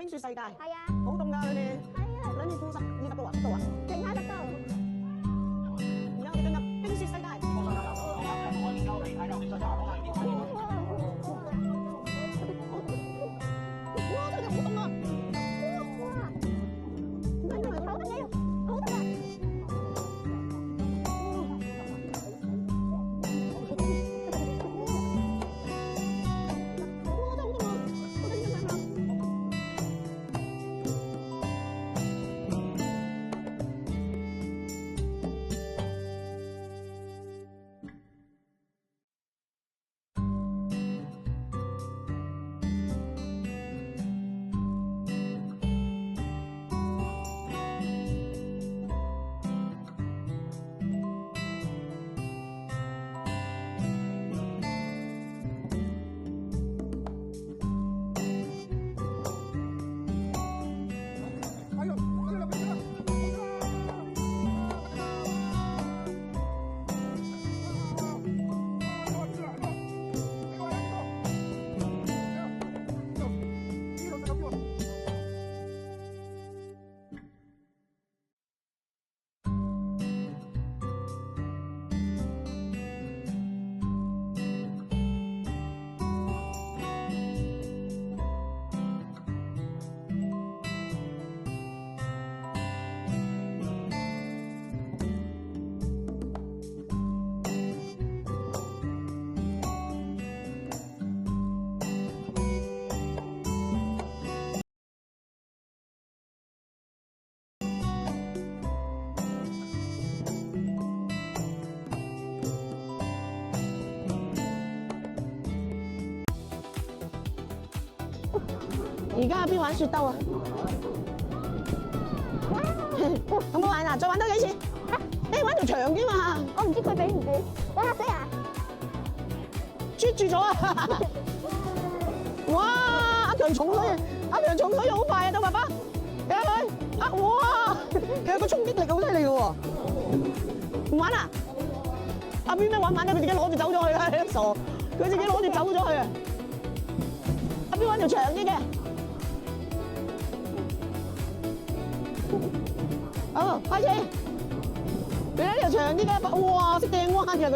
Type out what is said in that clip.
冰雪世界，係啊，好凍㗎佢哋，係啊，兩面負20度啊，10度啊，剩下10度。而家我哋進入冰雪世界。哇！真係好凍啊！哇！唔係唔係，好得意，好得意。而家喺邊玩雪兜啊？好唔好玩啊？再玩多幾次。你玩條長啲嘛？我唔知佢俾唔俾。你嚇死啊！啜住咗啊！哇！阿強重水，阿強重水好快啊！到爸爸，睇下佢啊！哇！其實個衝擊力好犀利嘅喎。唔玩啊？阿邊咩玩咧？佢自己攞住走咗去啦！你傻，佢自己攞住走咗去啊！阿邊玩條長啲嘅。好，開始。你睇條長啲嘅，哇！識掟彎嘅佢。